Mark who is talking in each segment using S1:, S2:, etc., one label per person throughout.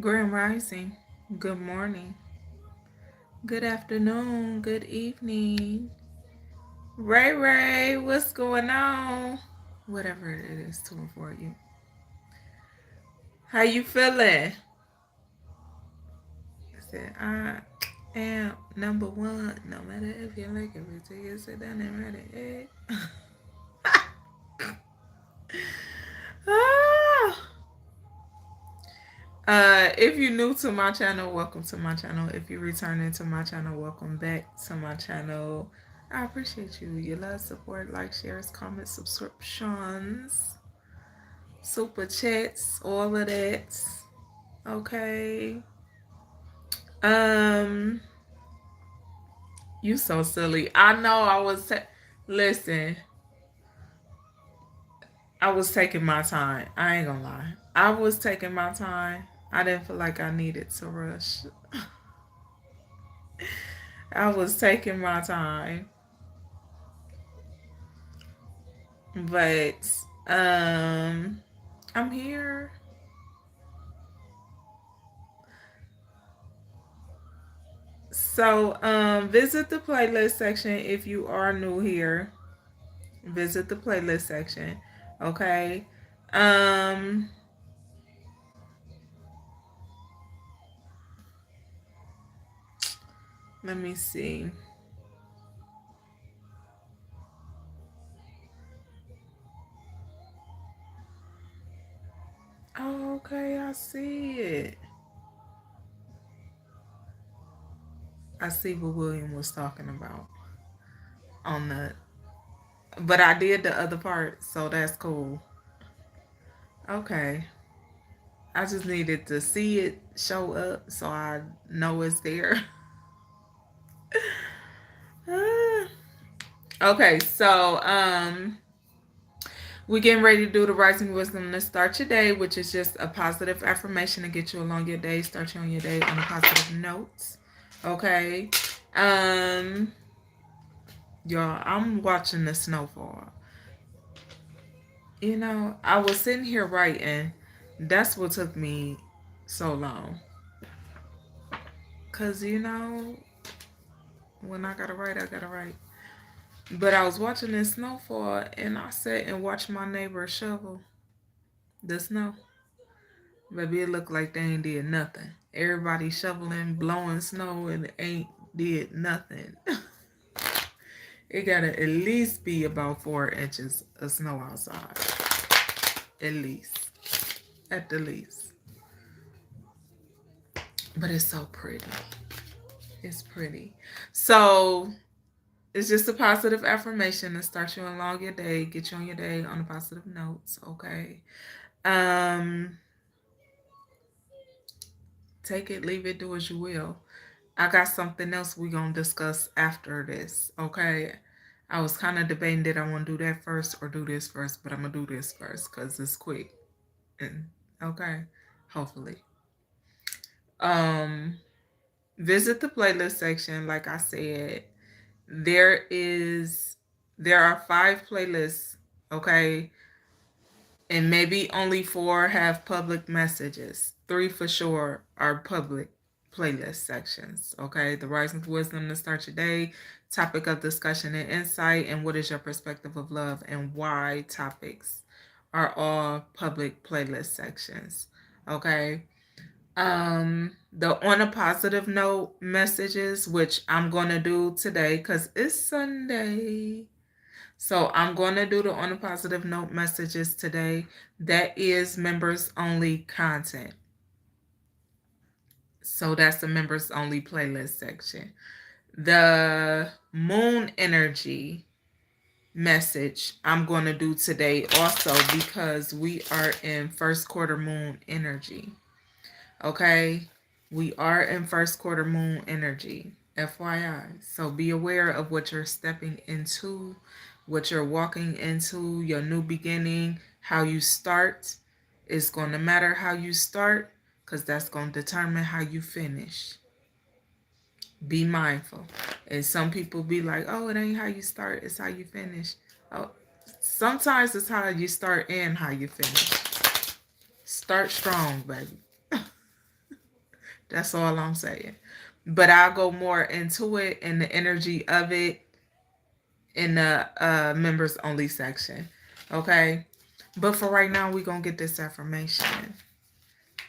S1: Grand Rising. Good morning. Good afternoon. Good evening. Ray Ray, what's going on? Whatever it is to avoid you. How you feeling? I said, I am number one. No matter if you like it, till you sit down and write it. Ah. If you're new to my channel, welcome to my channel. If you're returning to my channel, welcome back to my channel. I appreciate you. Your love, support, like, shares, comments, subscriptions, super chats, all of that. Okay. Um, you so silly. I know I was listen, I was taking my time. I ain't gonna lie. I was taking my time. I didn't feel like I needed to rush. I was taking my time. But I'm here. So visit the playlist section if you are new here. Visit the playlist section. Okay. Um Let me see. Oh, okay, I see it. I see what William was talking about on the, but I did the other part, so that's cool. Okay. I just needed to see it show up so I know it's there. Okay, so we're getting ready to do the Rising Wisdom to start your day, which is just a positive affirmation to get you along your day, start you on your day on a positive note. Okay. Um, y'all, I'm watching the snowfall. You know, I was sitting here writing. That's what took me so long. Cause you know, when I gotta write, I gotta write. But I was watching this snowfall and I sat and watched my neighbor shovel the snow. Baby, it looked like they ain't did nothing. Everybody shoveling, blowing snow, and it ain't did nothing. It gotta at least be about 4 inches of snow outside. At least. At the least. But it's so pretty. It's pretty. So it's just a positive affirmation to start you along your day, get you on your day on a positive notes, okay? Um, Take it, leave it, do as you will. I got something else we gonna discuss after this, okay? I was kind of debating did I want to do that first or do this first, but I'm gonna do this first because it's quick. And okay, hopefully. Um, Visit the playlist section. Like I said, there is there are 5 playlists, okay, and maybe only 4 have public messages. 3 for sure are public playlist sections. Okay, the Rising Wisdom to start your day, topic of discussion and insight, and what is your perspective of love and why topics are all public playlist sections. Okay. The on a positive note messages, which I'm gonna do today because it's Sunday. So I'm going to do the on a positive note messages today. That is members only content. So that's the members only playlist section. The moon energy message I'm going to do today also because we are in first quarter moon energy. Okay? We are in first quarter moon energy. FYI. So be aware of what you're stepping into, what you're walking into, your new beginning, how you start. It's going to matter how you start because that's going to determine how you finish. Be mindful. And some people be like, oh, it ain't how you start, it's how you finish. Oh, sometimes it's how you start and how you finish. Start strong, baby. That's all I'm saying. But I'll go more into it and the energy of it in the members only section. Okay. But for right now, we're going to get this affirmation.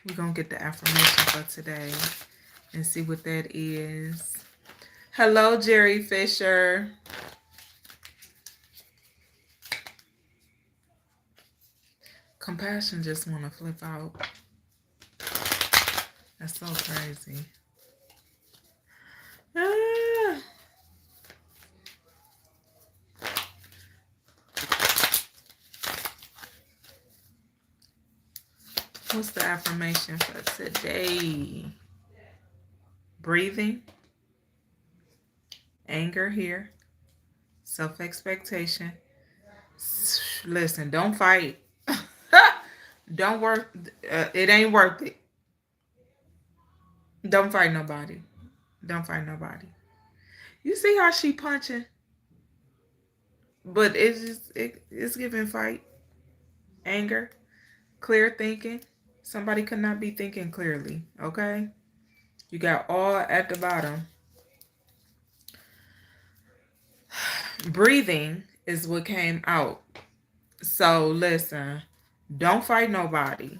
S1: We're going to get the affirmation for today and see what that is. Hello, Jerry Fisher. Compassion just want to flip out. That's so crazy. Ah. What's the affirmation for today? Breathing. Anger here. Self-expectation. Listen, don't fight. Don't work. It ain't worth it. Don't fight nobody. Don't fight nobody. You see how she punching? But it's giving fight. Anger. Clear thinking. Somebody could not be thinking clearly. Okay? You got all at the bottom. Breathing is what came out. So listen, don't fight nobody.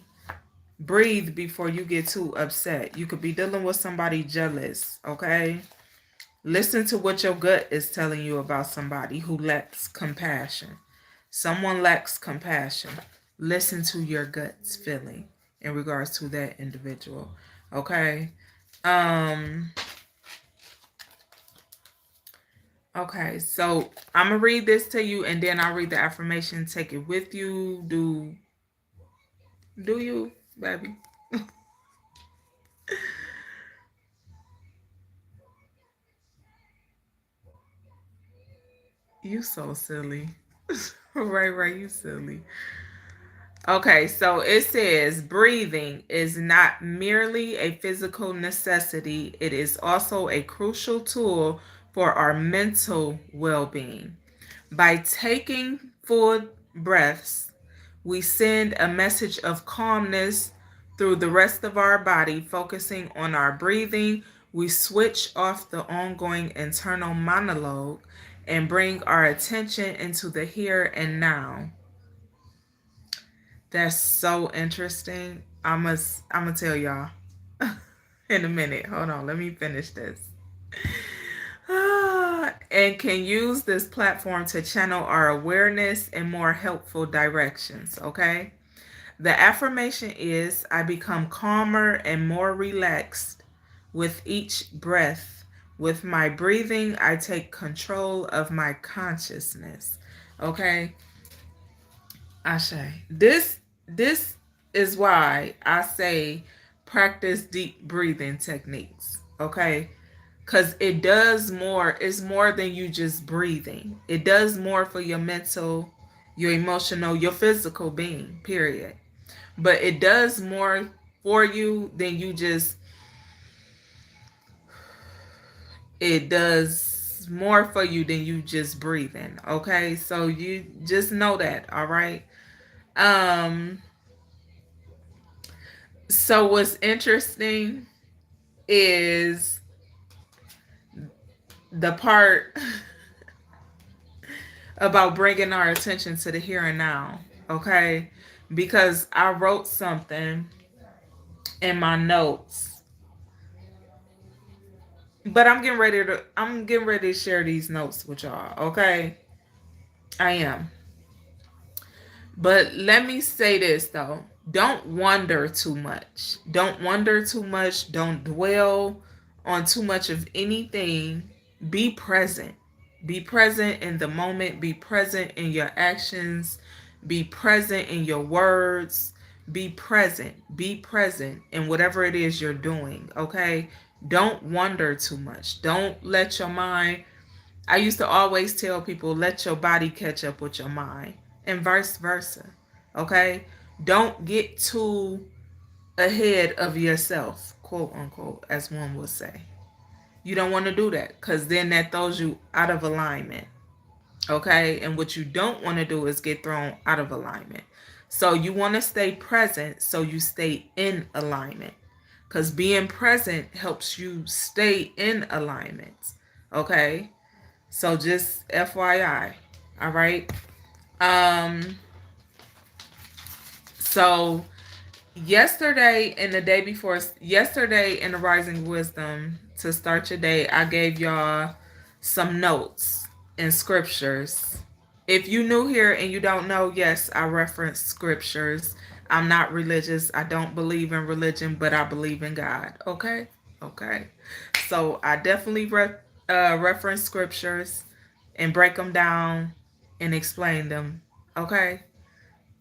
S1: Breathe before you get too upset. You could be dealing with somebody jealous, okay? Listen to what your gut is telling you about somebody who lacks compassion. Someone lacks compassion. Listen to your gut's feeling in regards to that individual, okay? Okay, so I'm going to read this to you and then I'll read the affirmation. Take it with you. Do you, baby? You so silly. Right, you silly. Okay, so it says breathing is not merely a physical necessity. It is also a crucial tool for our mental well-being. By taking full breaths, we send a message of calmness through the rest of our body, focusing on our breathing. We switch off the ongoing internal monologue and bring our attention into the here and now. That's so interesting. I'm gonna tell y'all in a minute. Hold on, let me finish this. And can use this platform to channel our awareness in more helpful directions, okay? The affirmation is, I become calmer and more relaxed with each breath. With my breathing, I take control of my consciousness, okay? Ashe. This is why I say practice deep breathing techniques, okay? Because it does more. It's more than you just breathing. It does more for your mental, your emotional, your physical being, period. But it does more for you than you just, it does more for you than you just breathing, okay? So you just know that, all right? So what's interesting is the part about bringing our attention to the here and now, okay? Because I wrote something in my notes, but I'm getting ready to share these notes with y'all, okay? I am. But let me say this though. Don't wonder too much. Don't wonder too much. Don't dwell on too much of anything. Be present. Be present in the moment. Be present in your actions. Be present in your words. Be present. Be present in whatever it is you're doing. Okay? Don't wonder too much. Don't let your mind. I used to always tell people, let your body catch up with your mind, and vice versa. Okay? Don't get too ahead of yourself, quote unquote, as one would say. You don't want to do that because then that throws you out of alignment. Okay? And what you don't want to do is get thrown out of alignment. So you want to stay present so you stay in alignment. because being present helps you stay in alignment. Okay, so just FYI. All right. Um. So yesterday and the day before, yesterday in the Rising Wisdom to start your day, I gave y'all some notes and scriptures. If you new here and you don't know, yes, I reference scriptures. I'm not religious. I don't believe in religion, but I believe in God. Okay? Okay. So I definitely reference scriptures and break them down and explain them. Okay?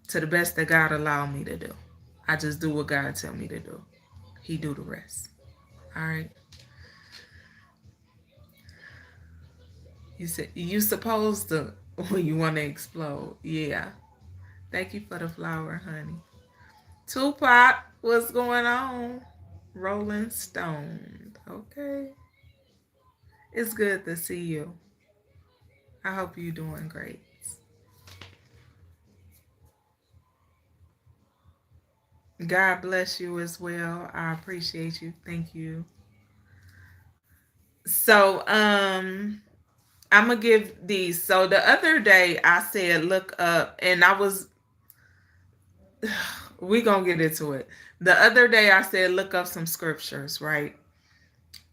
S1: To the best that God allowed me to do. I just do what God tell me to do. He do the rest. All right. You said you supposed to when you want to explode. Yeah. Thank you for the flower, honey. Tupac, what's going on? Rolling Stone. Okay. It's good to see you. I hope you're doing great. God bless you as well. I appreciate you. Thank you. So, I'm gonna give these. So the other day I said look up, and I was we gonna get into it. The other day I said look up some scriptures, right?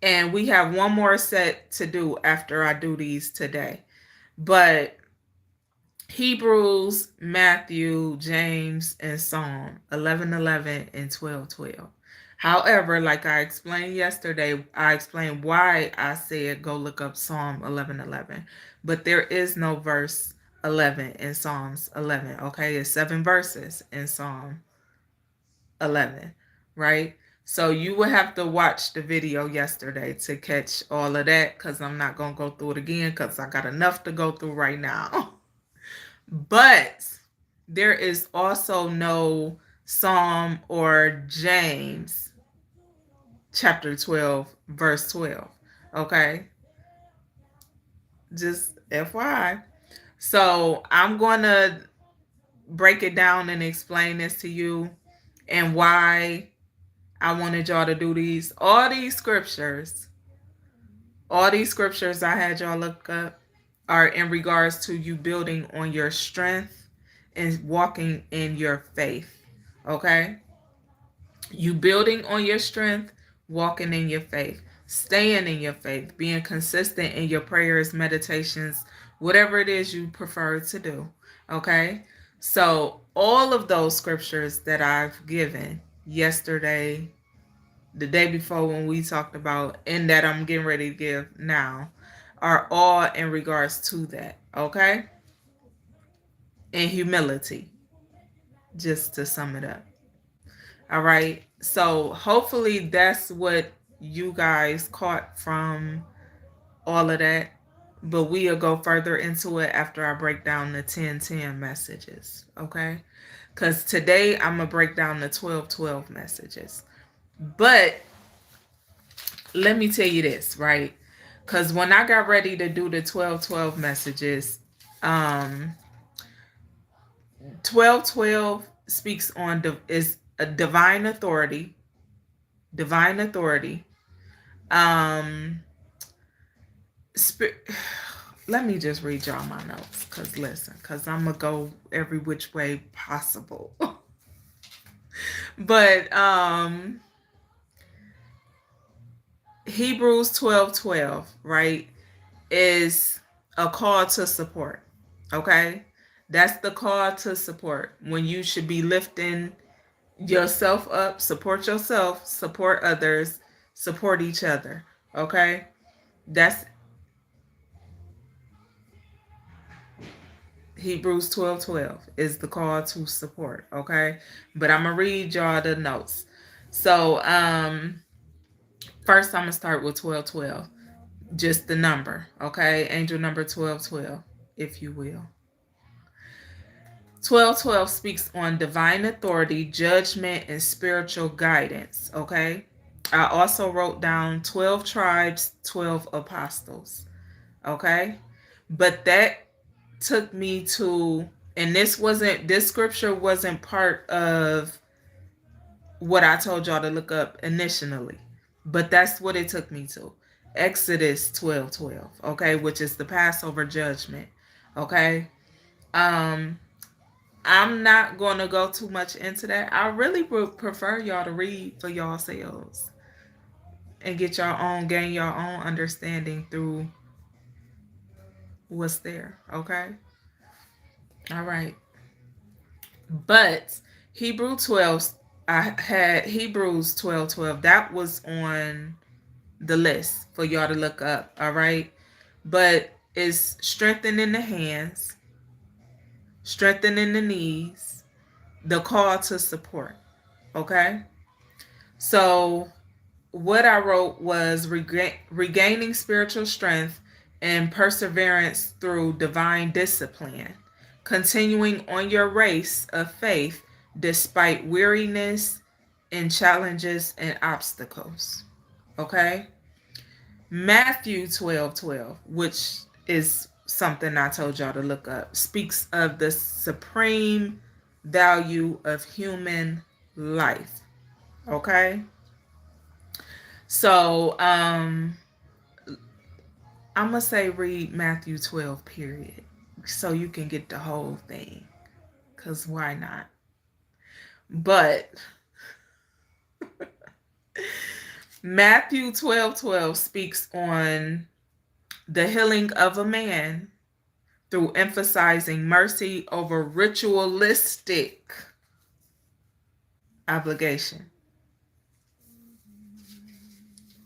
S1: And we have one more set to do after I do these today. But Hebrews, Matthew, James, and Psalm 11:11 and 12:12. However, like I explained yesterday, I explained why I said go look up Psalm 11:11. But there is no verse 11 in Psalms 11, okay? It's 7 verses in Psalm 11, right? So you will have to watch the video yesterday to catch all of that, because I'm not going to go through it again because I got enough to go through right now. But there is also no Psalm or James chapter 12, verse 12. Okay? Just FYI. So I'm going to break it down and explain this to you and why I wanted y'all to do these. All these scriptures I had y'all look up are in regards to you building on your strength and walking in your faith. Okay? You building on your strength, walking in your faith, staying in your faith, being consistent in your prayers, meditations, whatever it is you prefer to do. Okay? So, all of those scriptures that I've given yesterday, the day before when we talked about, and that I'm getting ready to give now, are all in regards to that. Okay? And humility, just to sum it up. All right. So hopefully that's what you guys caught from all of that. But we'll go further into it after I break down the 10:10 messages. Okay. Because today I'm going to break down the 12:12 messages. But let me tell you this, right? Because when I got ready to do the 12:12 messages, 12:12 speaks on is a divine authority. Divine authority. Let me just read y'all my notes, because listen, because I'm gonna go every which way possible. But Hebrews 12:12, right, is a call to support. Okay? That's the call to support. When you should be lifting yourself up, support yourself, support others, support each other. Okay? That's Hebrews 12:12 is the call to support. Okay? But I'm gonna read y'all the notes. So first I'm gonna start with 12:12. Just the number, okay? Angel number 12:12, if you will. 12:12 speaks on divine authority, judgment, and spiritual guidance, okay? I also wrote down 12 tribes, 12 apostles, okay? But that took me to, and this scripture wasn't part of what I told y'all to look up initially. But that's what it took me to. Exodus 12:12, okay, which is the Passover judgment. Okay. Um I'm not going to go too much into that. I really would prefer y'all to read for yourselves and get your own, gain your own understanding through what's there. Okay. All right. But Hebrew 12, I had Hebrews 12:12. That was on the list for y'all to look up. All right. But it's strengthening the hands, strengthening the knees, the call to support. Okay. So what I wrote was regaining spiritual strength and perseverance through divine discipline, continuing on your race of faith despite weariness and challenges and obstacles. Okay? Matthew 12:12, which is something I told y'all to look up, speaks of the supreme value of human life. Okay? So, I'm going to say read Matthew 12, period, so you can get the whole thing, because why not? But Matthew 12:12 speaks on the healing of a man through emphasizing mercy over ritualistic obligation.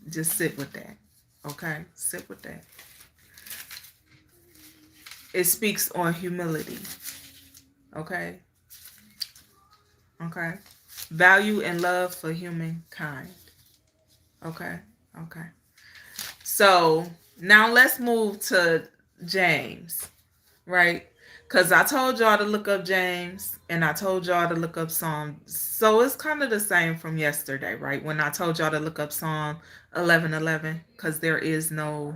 S1: Just sit with that. Okay? Sit with that. It speaks on humility. Okay? Okay? Value and love for humankind. Okay? Okay. So now let's move to James, right? Because I told y'all to look up James and I told y'all to look up Psalm. So it's kind of the same from yesterday, right? When I told y'all to look up Psalm 11:11, because there is no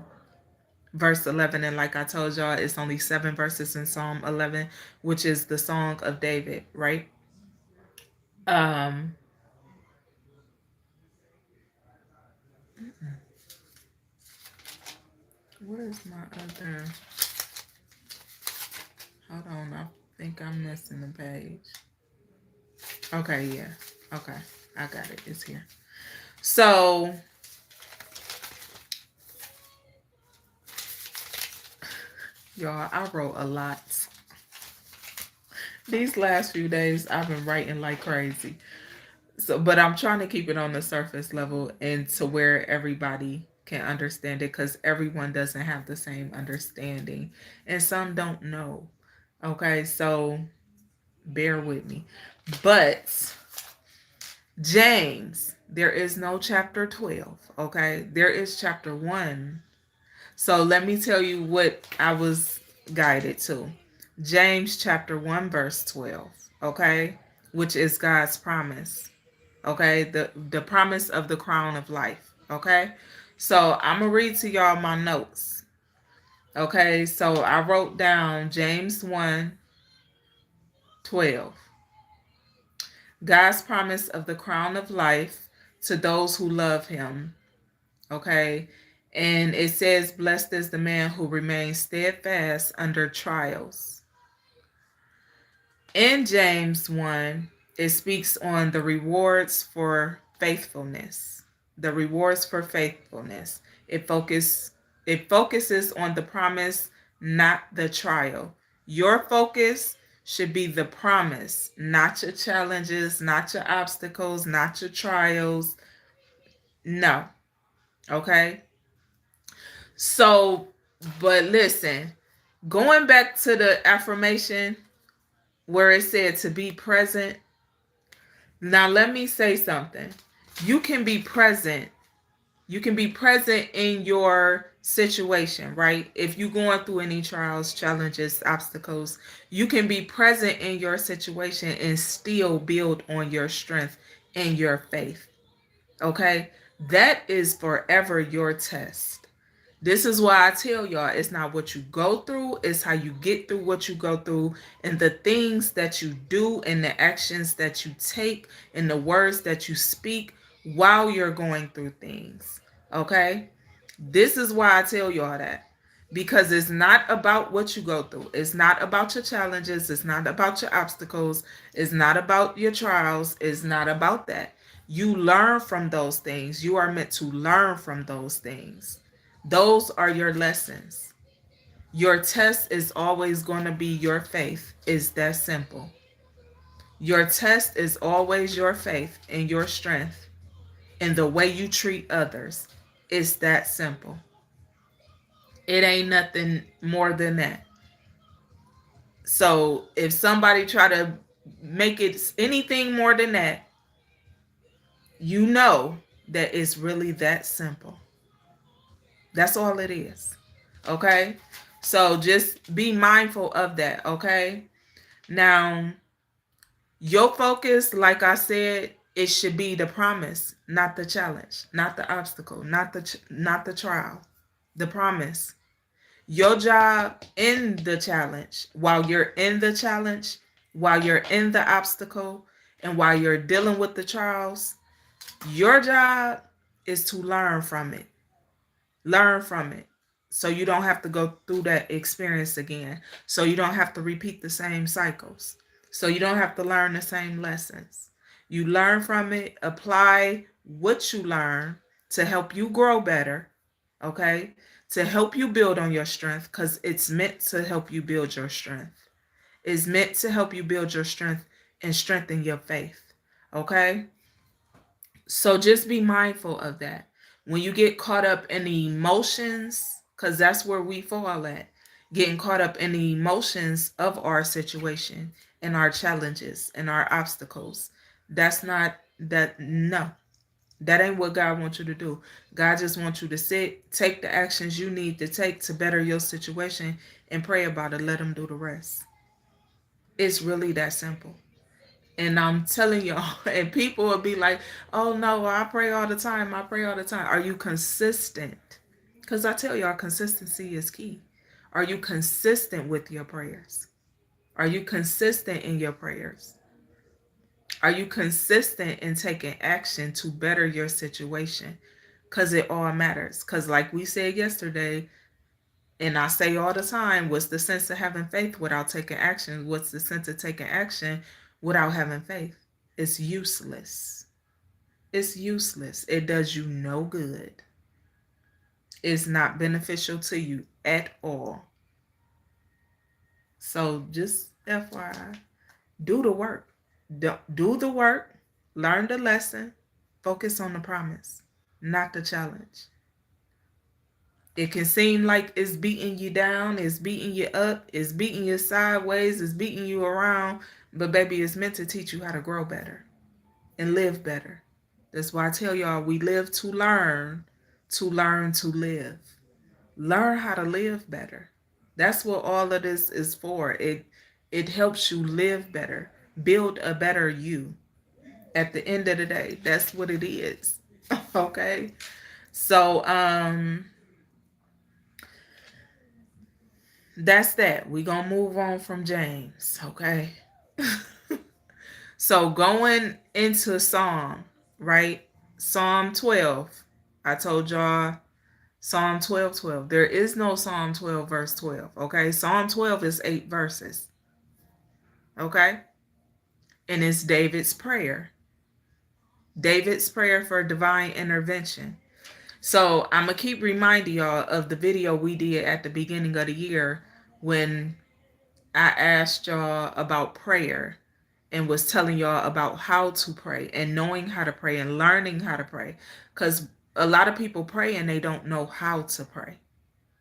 S1: verse 11. And like I told y'all, it's only 7 verses in Psalm 11, which is the Song of David, right? Where's my other... Hold on, I think I'm missing the page. Okay, yeah. Okay, I got it. It's here. So, y'all, I wrote a lot. These last few days, I've been writing like crazy. So, but I'm trying to keep it on the surface level and to where everybody can understand it, because everyone doesn't have the same understanding and some don't know. Okay, so bear with me. But James, there is no chapter 12, okay? There is chapter 1. So let me tell you what I was guided to. James chapter 1 verse 12, okay? Which is God's promise. Okay? The promise of the crown of life, okay? So I'm going to read to y'all my notes. Okay? So I wrote down James 1:12. God's promise of the crown of life to those who love him. Okay. And it says, blessed is the man who remains steadfast under trials. In James 1, it speaks on the rewards for faithfulness. The rewards for faithfulness. It focuses on the promise, not the trial. Your focus should be the promise, not your challenges, not your obstacles, not your trials. No. Okay? So, but listen, going back to the affirmation where it said to be present. Now, let me say something. You can be present. You can be present in your situation, right? If you're going through any trials, challenges, obstacles, you can be present in your situation and still build on your strength and your faith. Okay? That is forever your test. This is why I tell y'all, it's not what you go through, it's how you get through what you go through, and the things that you do and the actions that you take and the words that you speak while you're going through things. Okay? This is why I tell y'all that. Because it's not about what you go through. It's not about your challenges. It's not about your obstacles. It's not about your trials. It's not about that. You learn from those things. You are meant to learn from those things. Those are your lessons. Your test is always going to be your faith. It's that simple. Your test is always your faith and your strength and the way you treat others. It's that simple. It ain't nothing more than that. So if somebody try to make it anything more than that, you know that it's really that simple. That's all it is. Okay? So just be mindful of that, okay? Now, your focus, like I said, it should be the promise, not the challenge, not the obstacle, not the trial. The promise. Your job in the challenge, while you're in the challenge, while you're in the obstacle, and while you're dealing with the trials, your job is to learn from it. Learn from it. So you don't have to go through that experience again. So you don't have to repeat the same cycles. So you don't have to learn the same lessons. You learn from it, apply what you learn to help you grow better, okay? To help you build on your strength, because it's meant to help you build your strength. It's meant to help you build your strength and strengthen your faith, okay? So just be mindful of that. When you get caught up in the emotions, because that's where we fall at, getting caught up in the emotions of our situation and our challenges and our obstacles. That's not that, no. That ain't what God wants you to do. God just wants you to sit, take the actions you need to take to better your situation and pray about it. Let him do the rest. It's really that simple. And I'm telling y'all, and people will be like, oh no, I pray all the time. I pray all the time. Are you consistent? Because I tell y'all, consistency is key. Are you consistent with your prayers? Are you consistent in your prayers? Are you consistent in taking action to better your situation? Because it all matters. Because like we said yesterday, and I say all the time, what's the sense of having faith without taking action? What's the sense of taking action without having faith? It's useless. It's useless. It does you no good. It's not beneficial to you at all. So just FYI, do the work. Do the work. Learn the lesson. Focus on the promise, not the challenge. It can seem like it's beating you down, it's beating you up, it's beating you sideways, it's beating you around, but baby, it's meant to teach you how to grow better and live better. That's why I tell y'all, we live to learn to live. Learn how to live better. That's what all of this is for. It helps you live better, build a better you. At the end of the day, that's what it is. Okay? So that's that. We're going to move on from James, okay? So going into Psalm, right? Psalm 12. I told y'all Psalm 12:12. There is no Psalm 12 verse 12, okay? Psalm 12 is 8 verses, okay? And it's David's prayer. David's prayer for divine intervention. So I'm going to keep reminding y'all of the video we did at the beginning of the year when I asked y'all about prayer and was telling y'all about how to pray and knowing how to pray and learning how to pray. Because a lot of people pray and they don't know how to pray.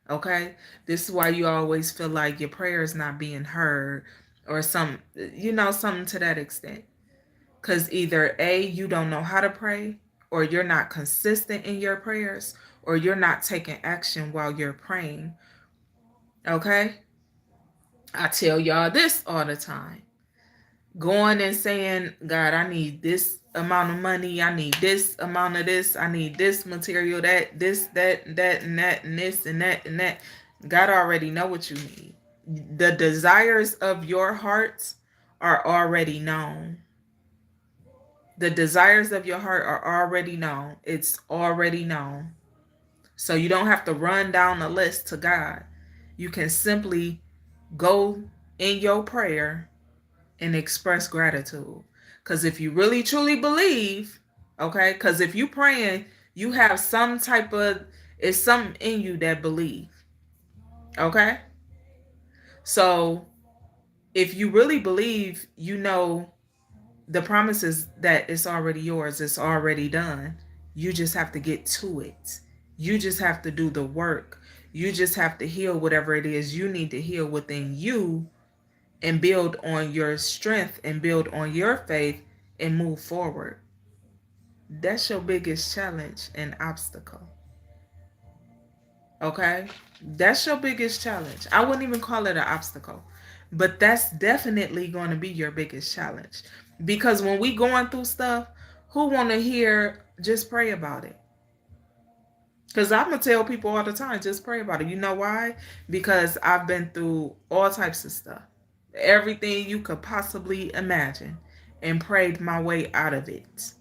S1: Okay? This is why you always feel like your prayer is not being heard or something to that extent. Because either A, you don't know how to pray, or you're not consistent in your prayers, or you're not taking action while you're praying. Okay? I tell y'all this all the time. Going and saying, God, I need this amount of money. I need this amount of this. I need this material, that, this, that, and that, and that, and this, and that, and that. God already know what you need. The desires of your heart are already known. The desires of your heart are already known. It's already known. So you don't have to run down the list to God. You can simply go in your prayer and express gratitude. Because if you really truly believe, okay, because if you praying, you have some type of, it's something in you that believe. Okay? So if you really believe, you know the promise is that it's already yours, it's already done. You just have to get to it. You just have to do the work. You just have to heal whatever it is you need to heal within you and build on your strength and build on your faith and move forward. That's your biggest challenge and obstacle. Okay? That's your biggest challenge. I wouldn't even call it an obstacle, but that's definitely going to be your biggest challenge. Because when we going through stuff, who want to hear just pray about it? Because I'm going to tell people all the time, just pray about it. You know why? Because I've been through all types of stuff. Everything you could possibly imagine and prayed my way out of it.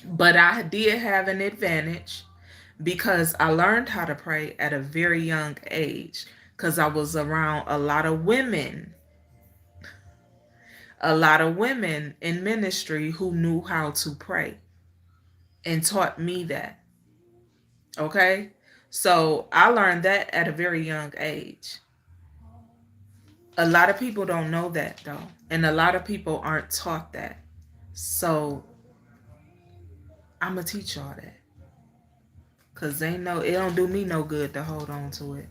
S1: But I did have an advantage because I learned how to pray at a very young age because I was around a lot of women in ministry who knew how to pray and taught me that. Okay? So I learned that at a very young age. A lot of people don't know that though. And a lot of people aren't taught that. So I'm going to teach y'all that. Because it don't do me no good to hold on to it.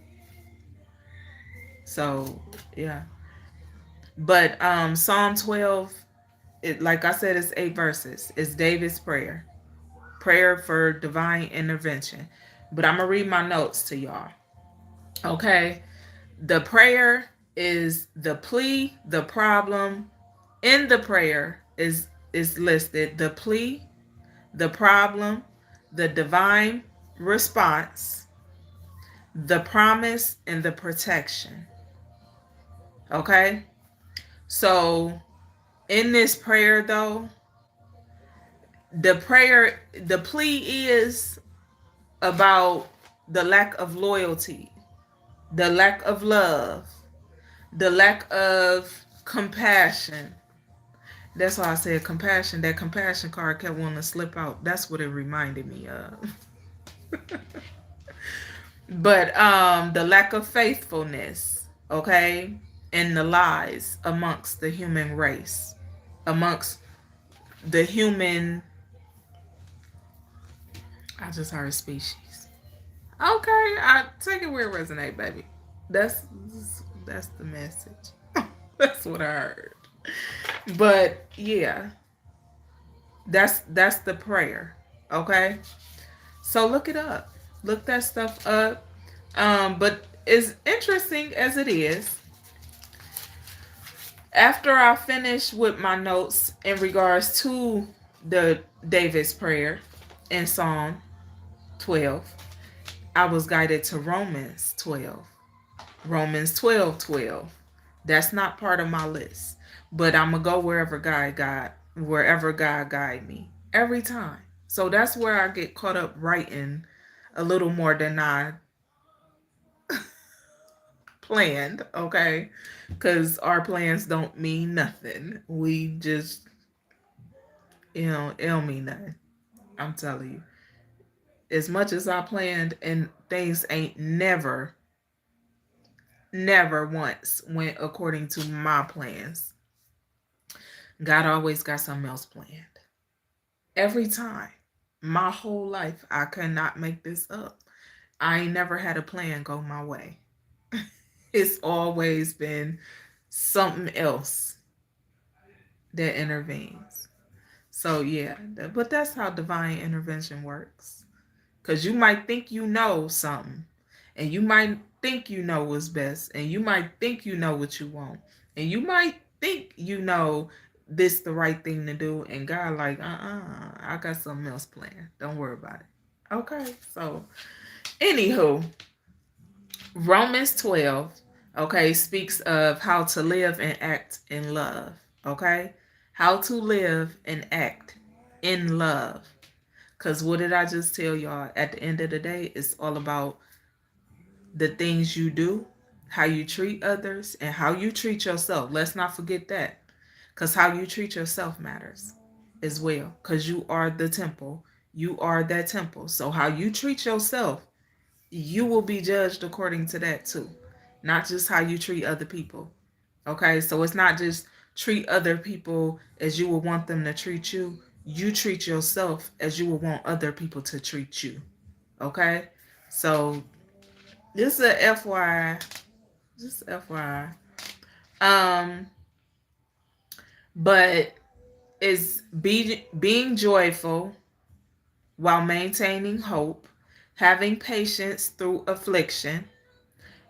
S1: So, yeah. But Psalm 12, like I said, it's 8 verses. It's David's prayer. Prayer for divine intervention. But I'm going to read my notes to y'all. Okay? The prayer is the plea, the problem. In the prayer is listed the plea, the problem, the divine response, the promise, and the protection. Okay? So in this prayer though, the plea is about the lack of loyalty, the lack of love, the lack of compassion. That's why I said compassion. That compassion card kept wanting to slip out. That's what it reminded me of. But the lack of faithfulness, okay, and the lies amongst the human race, amongst the human, I just heard species. Okay, I take it where it resonate, baby. That's the message. That's what I heard. But yeah, that's the prayer. Okay, so look it up. Look that stuff up. But as interesting as it is, after I finished with my notes in regards to the David's prayer in Psalm 12, I was guided to Romans 12. Romans 12:12. That's not part of my list, but I'm gonna go wherever God guide me every time. So that's where I get caught up writing a little more than I planned, okay? Because our plans don't mean nothing. We just, it don't mean nothing. I'm telling you. As much as I planned and things ain't never once went according to my plans. God always got something else planned. Every time. My whole life, I cannot make this up. I ain't never had a plan go my way. It's always been something else that intervenes. So yeah, but that's how divine intervention works. Because you might think you know something, and you might think you know what's best, and you might think you know what you want, and you might think you know this the right thing to do, and God like, I got something else planned. Don't worry about it. Okay, so anywho, Romans 12, okay, speaks of how to live and act in love. Okay, how to live and act in love. Because what did I just tell y'all? At the end of the day, it's all about the things you do, how you treat others, and how you treat yourself. Let's not forget that. Because how you treat yourself matters as well. Because you are the temple. You are that temple. So how you treat yourself, you will be judged according to that too. Not just how you treat other people. Okay? So it's not just treat other people as you would want them to treat you. You treat yourself as you would want other people to treat you. Okay? So this is a FYI. Just FYI. But is being joyful while maintaining hope, having patience through affliction,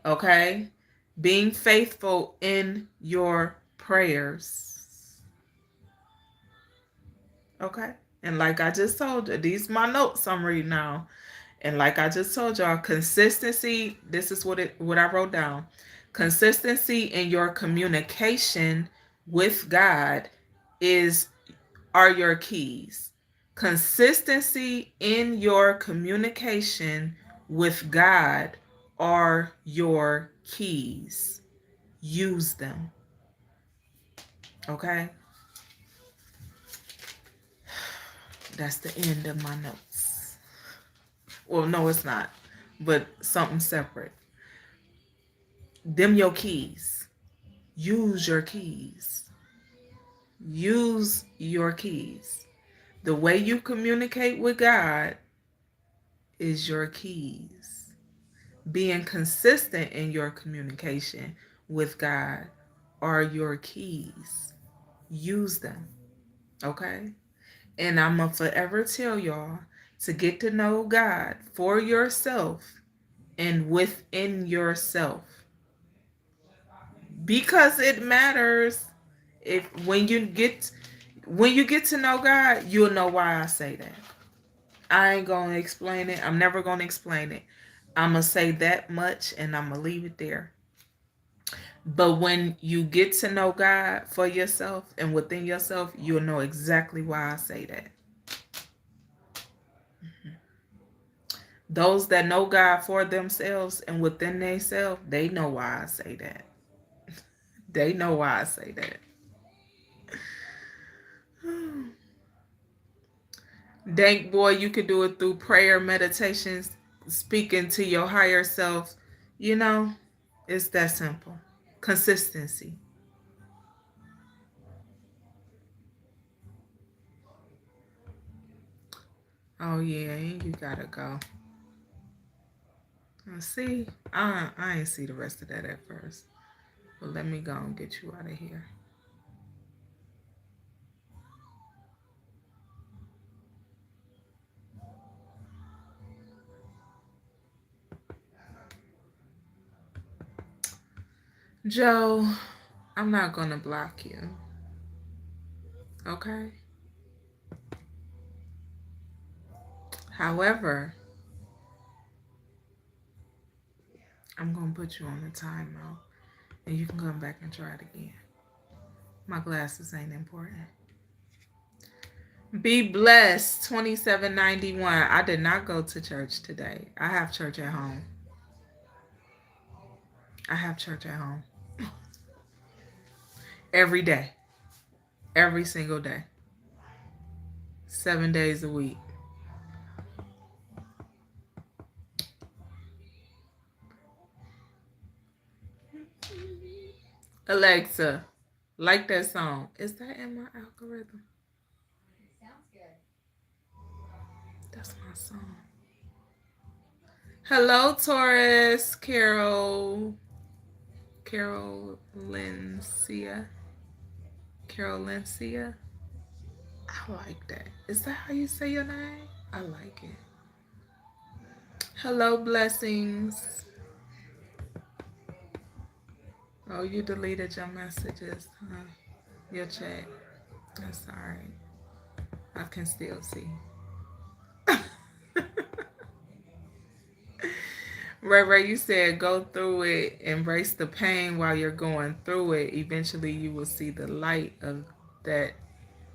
S1: okay? Being faithful in your prayers, okay? And like I just told you, these are my notes I'm reading now. And like I just told y'all, consistency, this is what I wrote down. Consistency in your communication with God are your keys. Consistency in your communication with God are your keys. Use them. Okay? That's the end of my notes. Well, no, it's not. But something separate. Them your keys. Use your keys. Use your keys. The way you communicate with God is your keys. Being consistent in your communication with God are your keys. Use them. Okay? And I'm going to forever tell y'all to get to know God for yourself and within yourself. Because it matters. If when you get to know God, you'll know why I say that. I ain't gonna explain it. I'm never gonna explain it. I'm gonna say that much and I'm gonna leave it there. But when you get to know God for yourself and within yourself, you'll know exactly why I say that. Those that know God for themselves and within themselves, they know why I say that. They know why I say that. Dank boy, you could do it through prayer, meditations, speaking to your higher self. You know, it's that simple. Consistency. Oh yeah, you gotta go. See, I ain't see the rest of that at first. But let me go and get you out of here. Joe, I'm not gonna block you. Okay? However, I'm gonna put you on a timeout and you can come back and try it again. My glasses ain't important. Be blessed 2791. I did not go to church today. I have church at home. I have church at home. Every day. Every single day. 7 days a week. Alexa, like that song. Is that in my algorithm?
S2: Sounds good.
S1: That's my song. Hello, Taurus. Carolencia. Carolencia. I like that. Is that how you say your name? I like it. Hello, blessings. Oh, you deleted your messages, huh? Your chat. That's all right. I can still see. Ray Ray, you said go through it, embrace the pain while you're going through it. Eventually, you will see the light of that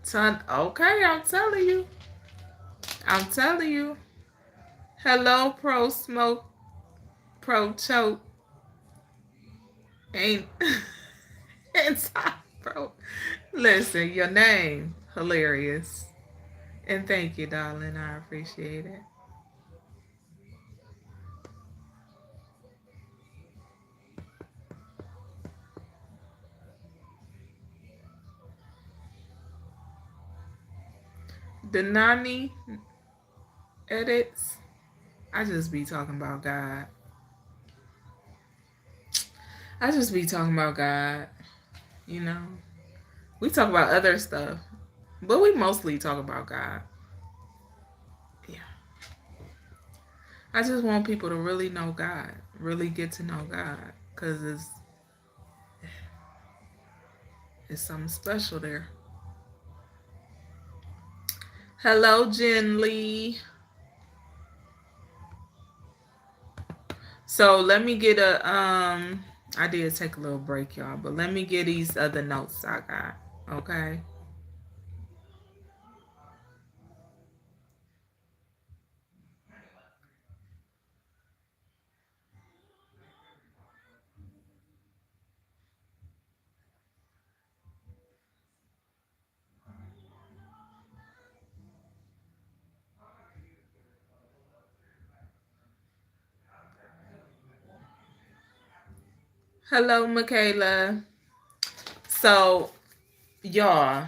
S1: ton. Okay, I'm telling you. I'm telling you. Hello, Pro Smoke, Pro Choke, ain't anti Pro. Listen, your name hilarious, and thank you, darling. I appreciate it. Danani edits. I just be talking about God. I just be talking about God. You know, we talk about other stuff, but we mostly talk about God. Yeah. I just want people to really know God, really get to know God, cause it's something special there. Hello, Jen Lee. So let me get a I did take a little break, y'all, but let me get these other notes I got. Okay. Hello, Michaela. So, y'all,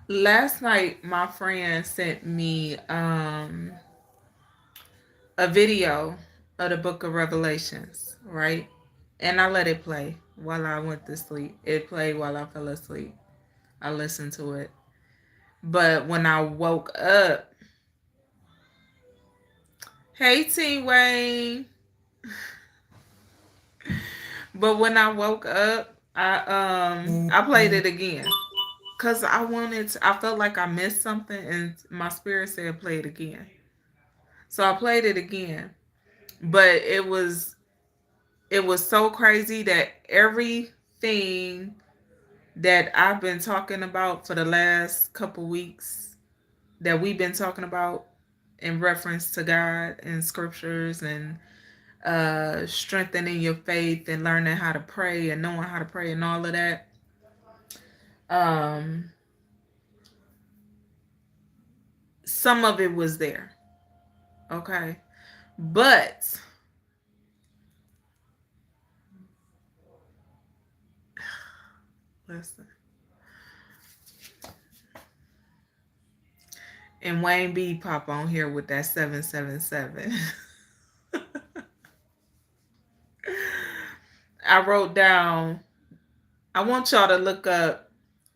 S1: last night my friend sent me a video of the book of Revelations, right? And I let it play while I went to sleep. It played while I fell asleep. I listened to it. But when I woke up, hey T Wayne. But when I woke up, I played it again. Cause I felt like I missed something and my spirit said play it again. So I played it again. But it was so crazy that everything that I've been talking about for the last couple weeks that we've been talking about in reference to God and scriptures and strengthening your faith and learning how to pray and knowing how to pray and all of that. Um, some of it was there, okay, but listen, and Wayne B pop on here with that 777. I wrote down. I want y'all to look up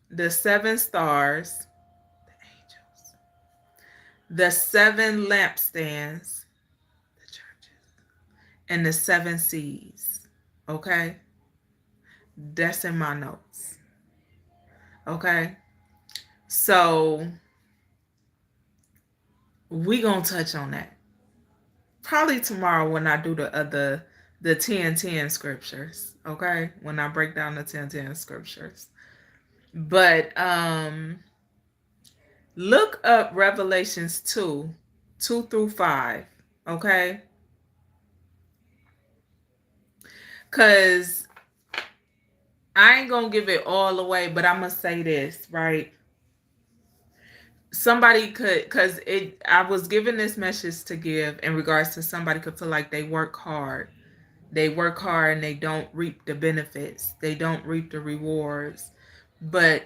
S1: the seven stars, the angels, the seven lampstands, the churches, and the seven seas. Okay, that's in my notes. Okay, so we gonna touch on that probably tomorrow when I do the 10:10 scriptures. Okay, when I break down the 10:10 scriptures. But look up Revelations 2:2 through 5. Okay, cause I ain't gonna give it all away, but I'm gonna say this, right? Somebody could, because it I was given this message to give in regards to somebody could feel like they work hard and they don't reap the benefits, they don't reap the rewards, but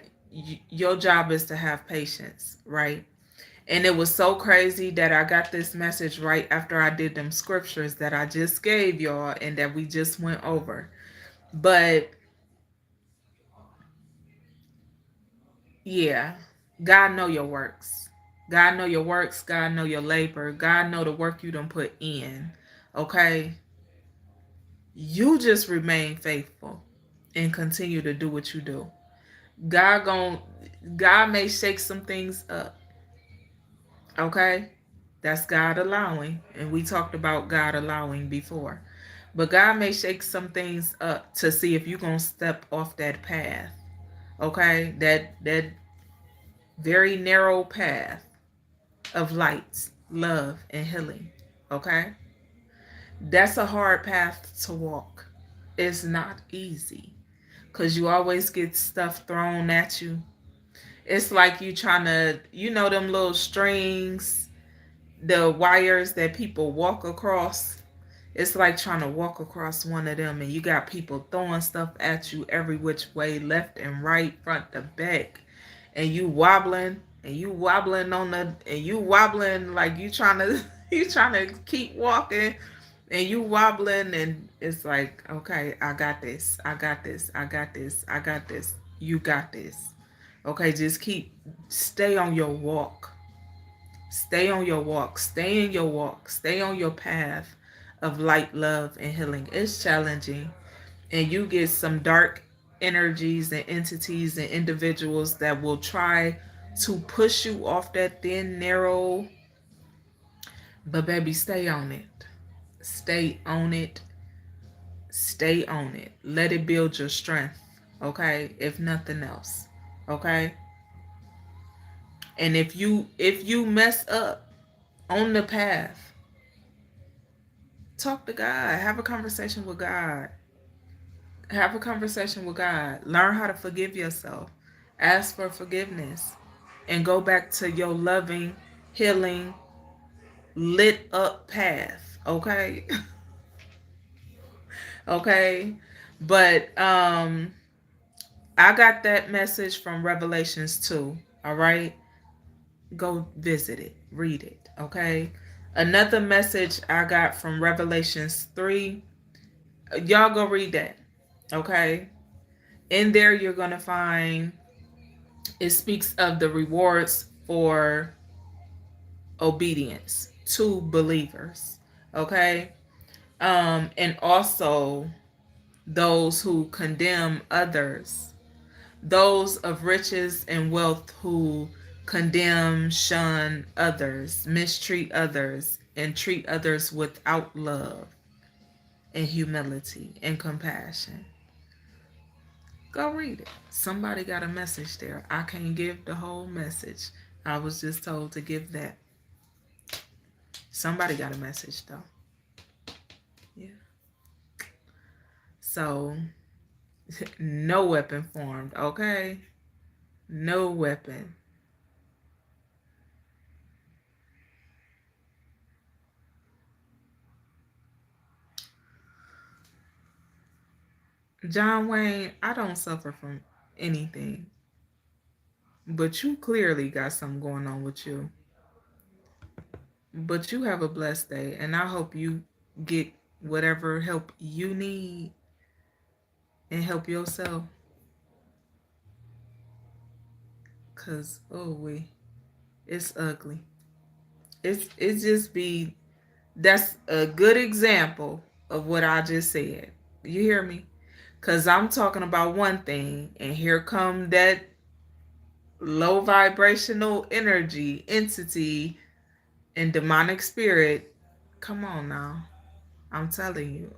S1: your job is to have patience, right? And it was so crazy that I got this message right after I did them scriptures that I just gave y'all and that we just went over. But yeah, God know your works. God know your works. God know your labor. God know the work you done put in. Okay? You just remain faithful. and continue to do what you do. God gon' God may shake some things up. Okay? That's God allowing. And we talked about God allowing before. But God may shake some things up to see if you're going to step off that path. Okay? That very narrow path of light, love, and healing. Okay? That's a hard path to walk. It's not easy because you always get stuff thrown at you. It's like you trying to, them little strings, the wires that people walk across. It's like trying to walk across one of them, and you got people throwing stuff at you every which way, left and right, front to back, and you wobbling, and you wobbling and you wobbling like you trying to, you trying to keep walking, and you wobbling, and it's like, okay, I got this, I got this, I got this, I got this, you got this. Okay, just stay on your walk. Stay on your walk. Stay in your walk. Stay on your path of light, love, and healing. It's challenging. And you get some dark energies and entities and individuals that will try to push you off that thin, narrow. But, baby, stay on it. Stay on it. Stay on it. Let it build your strength. Okay? If nothing else. Okay? And if you mess up on the path, talk to God. Have a conversation with God. Have a conversation with God. Learn how to forgive yourself. Ask for forgiveness. And go back to your loving, healing, lit up path. Okay? Okay? But I got that message from Revelations 2. All right? Go visit it. Read it. Okay? Another message I got from Revelations 3. Y'all go read that. Okay? In there, you're going to find it speaks of the rewards for obedience to believers. Okay? And also those who condemn others, those of riches and wealth who condemn, shun others, mistreat others, and treat others without love and humility and compassion. Go read it. Somebody got a message there. I can't give the whole message. I was just told to give that. Somebody got a message though. Yeah. So, no weapon formed, okay? No weapon. John Wayne, I don't suffer from anything. But you clearly got something going on with you. But you have a blessed day, and I hope you get whatever help you need and help yourself. Cause it's ugly. It's just be that's a good example of what I just said. You hear me? Cause I'm talking about one thing, and here come that low vibrational energy, entity, and demonic spirit. Come on now. I'm telling you.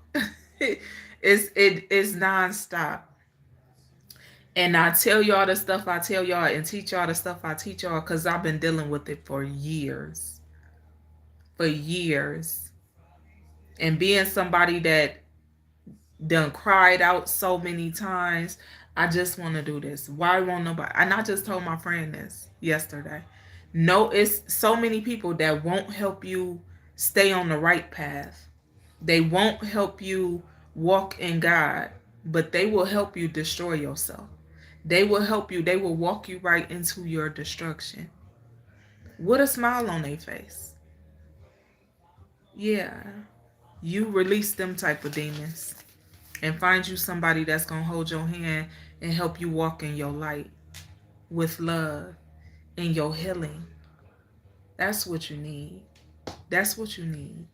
S1: It's nonstop. And I tell y'all the stuff I tell y'all and teach y'all the stuff I teach y'all because I've been dealing with it for years. For years. And being somebody that done cried out so many times, I just want to do this. Why won't nobody? And I just told my friend this yesterday. No, it's so many people that won't help you stay on the right path. They won't help you walk in God, but they will help you destroy yourself. They will help you. They will walk you right into your destruction with a smile on their face. Yeah, you release them type of demons and find you somebody that's going to hold your hand and help you walk in your light with love and your healing. That's what you need. That's what you need.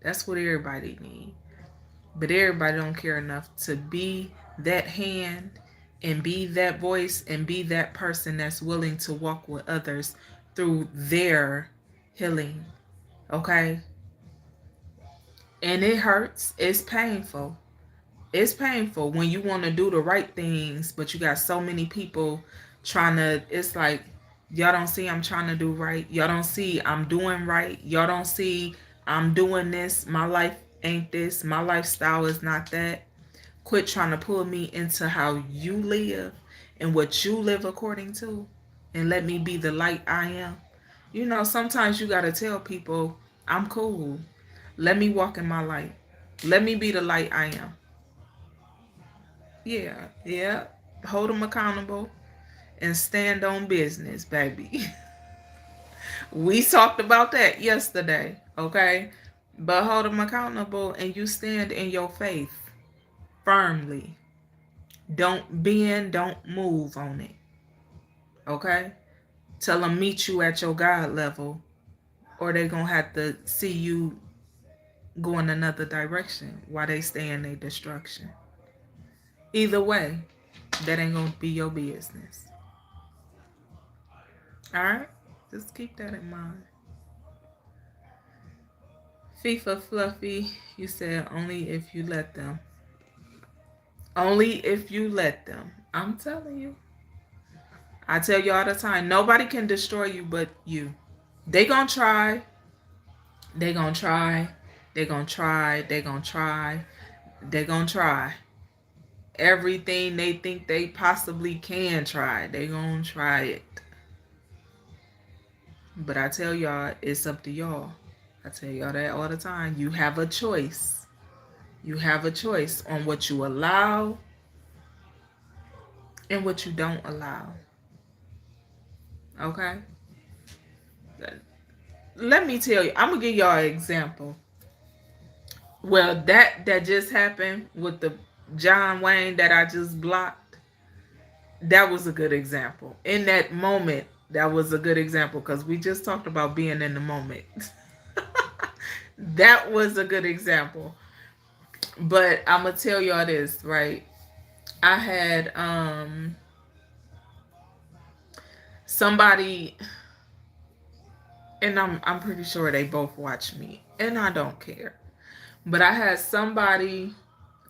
S1: That's what everybody need. But everybody don't care enough to be that hand and be that voice and be that person that's willing to walk with others through their healing. Okay? And it hurts. It's painful. It's painful when you want to do the right things, but you got so many people trying to. It's like, y'all don't see I'm trying to do right. Y'all don't see I'm doing right. Y'all don't see I'm doing this. My life ain't this. My lifestyle is not that. Quit trying to pull me into how you live and what you live according to, and let me be the light I am. You know, sometimes you got to tell people, I'm cool. Let me walk in my light. Let me be the light I am. Yeah, yeah. Hold them accountable and stand on business, baby. We talked about that yesterday, okay? But hold them accountable and you stand in your faith firmly. Don't bend, don't move on it, okay? Tell them meet you at your God level or they going to have to see you go in another direction while they stay in their destruction. Either way, that ain't going to be your business. All right? Just keep that in mind. FIFA Fluffy, you said only if you let them. Only if you let them. I'm telling you. I tell you all the time, nobody can destroy you but you. They gonna try. They gonna try. They gonna try. They gonna try. They gonna try. Everything they think they possibly can try, they gonna try it. But I tell y'all, it's up to y'all. I tell y'all that all the time. You have a choice. You have a choice on what you allow and what you don't allow. Okay? Let me tell you, I'm gonna give y'all an example. Well, that just happened with the John Wayne that I just blocked. That was a good example. In that moment, that was a good example because we just talked about being in the moment. That was a good example. But I'm gonna tell y'all this, right? I had somebody, and I'm pretty sure they both watch me, and I don't care. But I had somebody,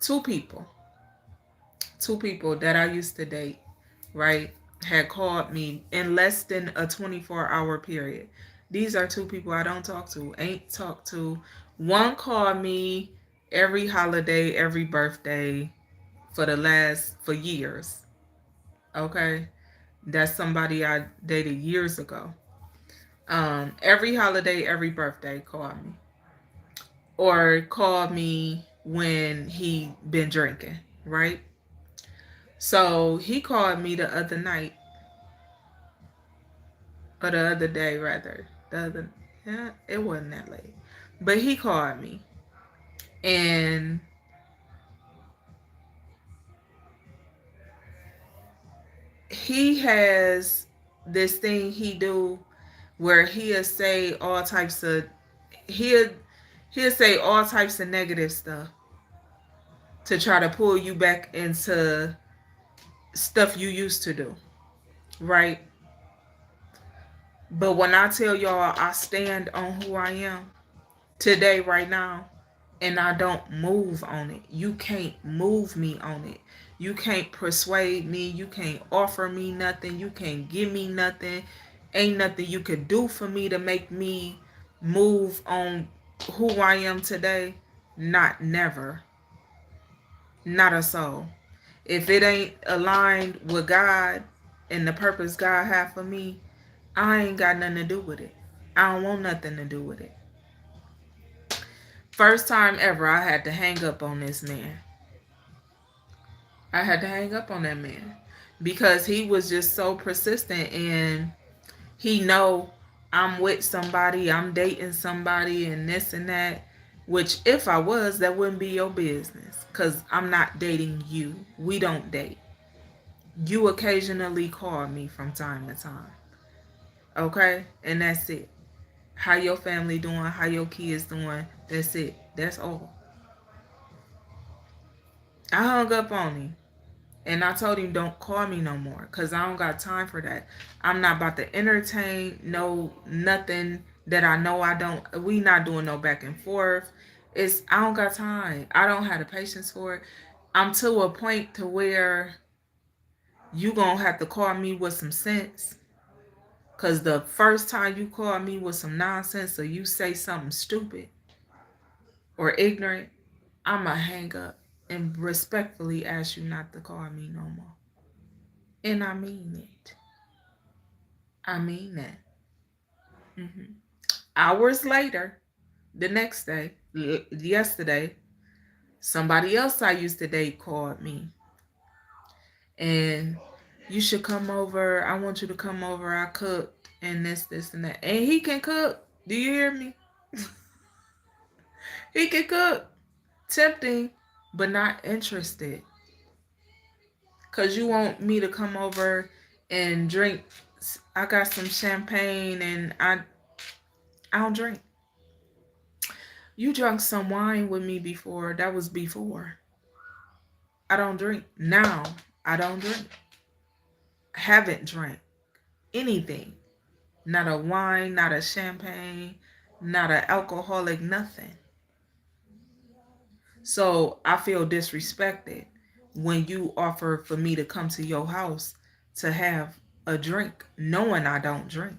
S1: two people, two people that I used to date, right, had called me in less than a 24-hour period. These are two people I don't talk to, ain't talked to. One called me every holiday, every birthday for years. Okay? That's somebody I dated years ago. Every holiday, every birthday called me. Or called me when he been drinking, right? So he called me the other night, or the other day rather. Yeah, it wasn't that late. But he called me and he has this thing he do where he'll say all types of he'll he'll say all types of negative stuff to try to pull you back into stuff you used to do, right? But when I tell y'all I stand on who I am today, right now, and I don't move on it, you can't move me on it. You can't persuade me. You can't offer me nothing. You can't give me nothing. Ain't nothing you could do for me to make me move on who I am today. Not never. Not a soul. If it ain't aligned with God and the purpose God had for me, I ain't got nothing to do with it. I don't want nothing to do with it. First time ever I had to hang up on this man. I had to hang up on that man because he was just so persistent, and he know I'm with somebody, I'm dating somebody and this and that, which if I was, that wouldn't be your business because I'm not dating you. We don't date. You occasionally call me from time to time. Okay? And that's it. How your family doing, how your kids doing, that's it. That's all. I hung up on him. And I told him, don't call me no more because I don't got time for that. I'm not about to entertain no nothing that I know I don't. We not doing no back and forth. I don't got time. I don't have the patience for it. I'm to a point to where you gonna have to call me with some sense. Cause the first time you call me with some nonsense or you say something stupid or ignorant, I'ma hang up and respectfully ask you not to call me no more. And I mean it. I mean that. hmm Hours later, the next day, yesterday, somebody else I used to date called me and you should come over. I want you to come over. I cooked and this, and that. And he can cook. Do you hear me? He can cook. Tempting, but not interested. Cause you want me to come over and drink. I got some champagne and I don't drink. You drunk some wine with me before. That was before. I don't drink. Now I don't drink. Haven't drank anything. Not a wine, not a champagne, not an alcoholic, nothing. So I feel disrespected when you offer for me to come to your house to have a drink, knowing I don't drink.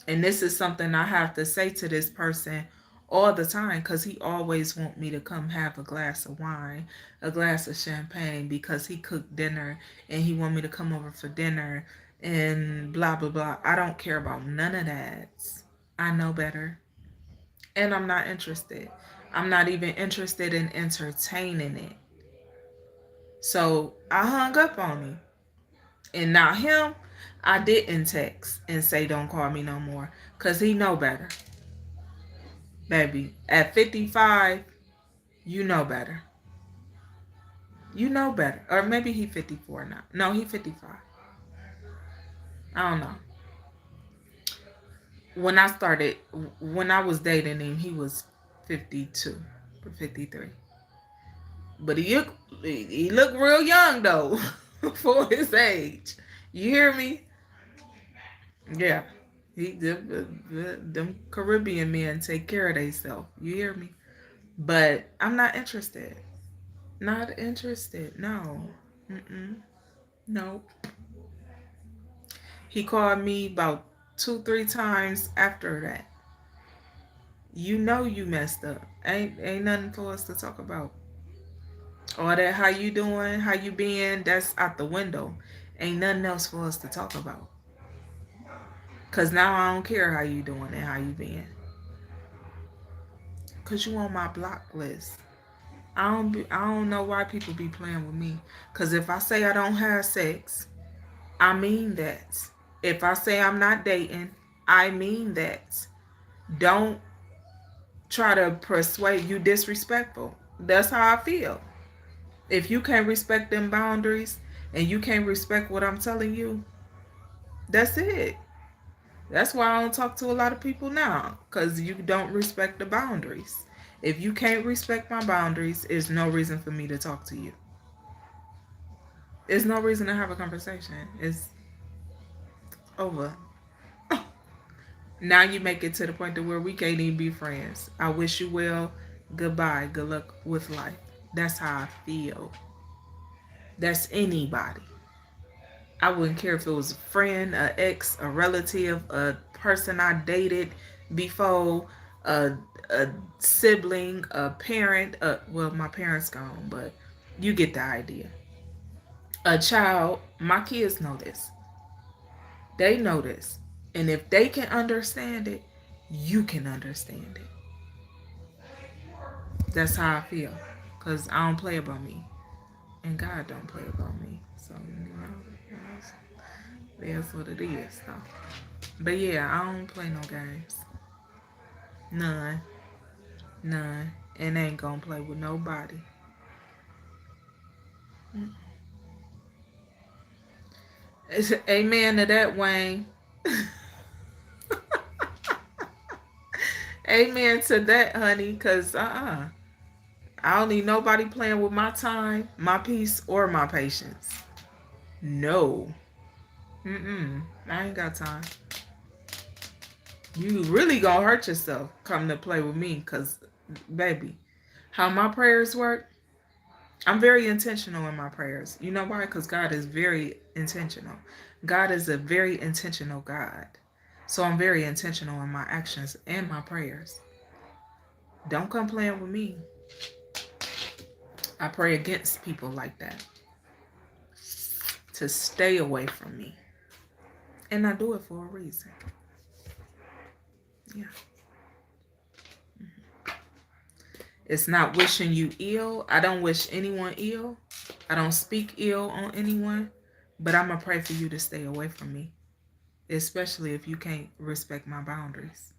S1: And this is something I have to say to this person all the time because he always want me to come have a glass of wine, a glass of champagne because he cooked dinner and he want me to come over for dinner and blah, blah, blah. I don't care about none of that. I know better. And I'm not interested. I'm not even interested in entertaining it. So I hung up on him. And now him, I didn't text and say don't call me no more. Cause he know better. Baby. At 55, you know better. You know better. Or maybe he 54 now. No, he 55. I don't know. When I started, when I was dating him, he was 52 or 53. But he looked real young though for his age. You hear me? Yeah. Them Caribbean men take care of themselves. You hear me? But I'm not interested. Not interested. No. Mm-mm. No. He called me about 2, 3 times after that. You know you messed up. Ain't nothing for us to talk about. All that how you doing, how you been, that's out the window. Ain't nothing else for us to talk about. Cause now I don't care how you doing and how you been. Cause you on my block list. I don't know why people be playing with me. Cause if I say I don't have sex, I mean that. If I say I'm not dating, I mean that. Don't try to persuade you disrespectful. That's how I feel. If you can't respect them boundaries and you can't respect what I'm telling you, that's it. That's why I don't talk to a lot of people now, because you don't respect the boundaries. If you can't respect my boundaries, there's no reason for me to talk to you. There's no reason to have a conversation. It's over. Now you make it to the point to where we can't even be friends. I wish you well. Goodbye. Good luck with life. That's how I feel. That's anybody. I wouldn't care if it was a friend, an ex, a relative, a person I dated before, a sibling, a parent. Well, my parents gone, but you get the idea. A child. My kids know this. They know this, and if they can understand it, you can understand it. That's how I feel, cause I don't play about me, and God don't play about me. So that's what it is, though. But yeah, I don't play no games. None. None. And ain't gonna play with nobody. It's amen to that, Wayne. Amen to that, honey. Cause I don't need nobody playing with my time, my peace, or my patience. No. I ain't got time. You really gonna hurt yourself coming to play with me, cause, baby, how my prayers work, I'm very intentional in my prayers. You know why? Because God is very intentional. God is a very intentional God. So I'm very intentional in my actions and my prayers. Don't come playing with me. I pray against people like that to stay away from me. And I do it for a reason. Yeah. It's not wishing you ill. I don't wish anyone ill. I don't speak ill on anyone. But I'm going to pray for you to stay away from me, especially if you can't respect my boundaries.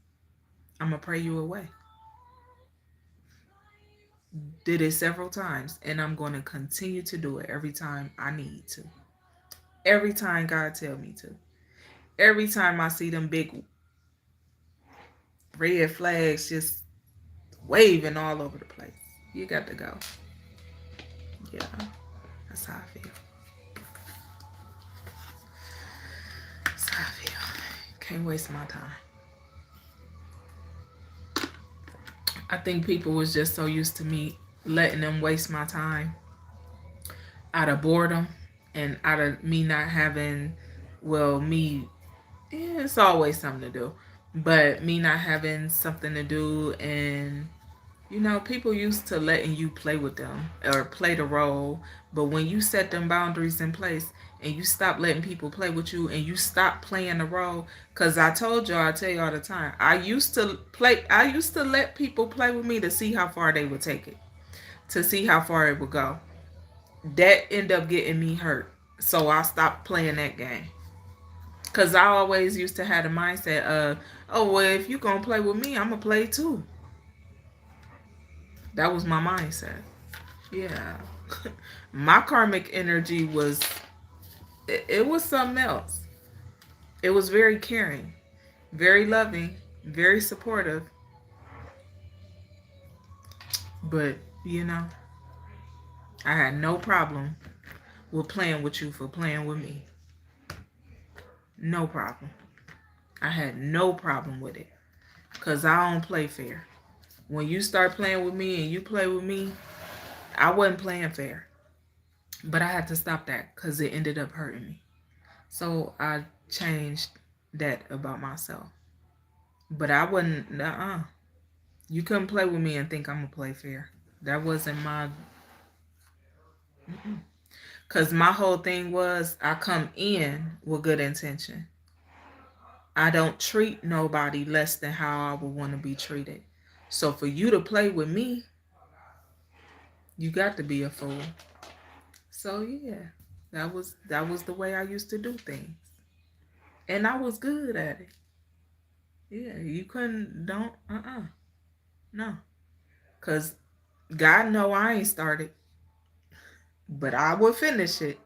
S1: I'm going to pray you away. Did it several times, and I'm going to continue to do it every time I need to. Every time God tell me to. Every time I see them big red flags just waving all over the place. You got to go. Yeah, that's how I feel. That's how I feel. Can't waste my time. I think people was just so used to me letting them waste my time out of boredom and out of me not having, well, me, yeah, it's always something to do, but me not having something to do. And you know, people used to letting you play with them or play the role, but when you set them boundaries in place and you stop letting people play with you and you stop playing the role, because I told y'all, I tell you all the time, I used to let people play with me to see how far they would take it, to see how far it would go. That ended up getting me hurt, so I stopped playing that game. Because I always used to have the mindset of, oh, well, if you going to play with me, I'm going to play too. That was my mindset. Yeah. My karmic energy was, it was something else. It was very caring, very loving, very supportive. But, you know, I had no problem with playing with you for playing with me. No problem. I had no problem with it. Because I don't play fair. When you start playing with me and you play with me, I wasn't playing fair. But I had to stop that because it ended up hurting me. So I changed that about myself. But I wouldn't, You couldn't play with me and think I'm going to play fair. That wasn't my, because my whole thing was I come in with good intention. I don't treat nobody less than how I would want to be treated. So for you to play with me, you got to be a fool. So yeah, that was the way I used to do things. And I was good at it. Yeah, you couldn't, don't, no. Because God know I ain't started, but I would finish it.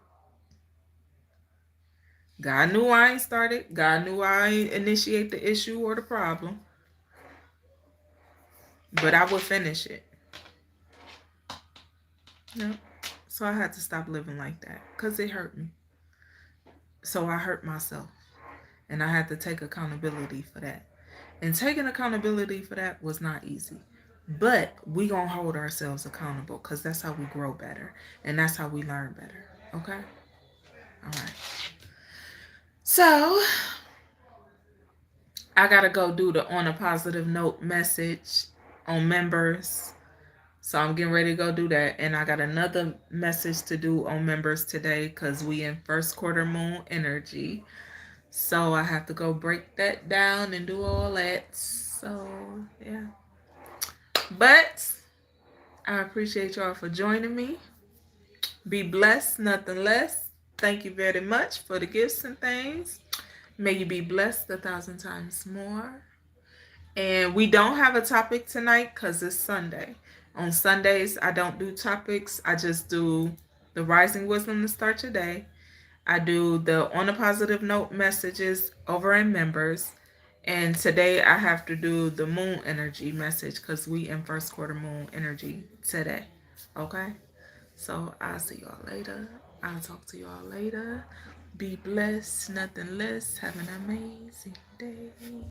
S1: God knew I ain't started. God knew I ain't initiate the issue or the problem, but I would finish it. No. So I had to stop living like that because it hurt me. So I hurt myself. And I had to take accountability for that. And taking accountability for that was not easy. But we gonna hold ourselves accountable because that's how we grow better. And that's how we learn better. Okay? All right. So I gotta go do the on a positive note message on members. So I'm getting ready to go do that. And I got another message to do on members today because we in first quarter moon energy. So I have to go break that down and do all that. So yeah. But I appreciate y'all for joining me. Be blessed, nothing less. Thank you very much for the gifts and things. May you be blessed 1,000 times more. And we don't have a topic tonight because it's Sunday. On Sundays, I don't do topics. I just do the rising wisdom to start your day. I do the on a positive note messages over in members. And today I have to do the moon energy message because we in first quarter moon energy today. Okay? So I'll see y'all later. I'll talk to y'all later. Be blessed, nothing less. Have an amazing day.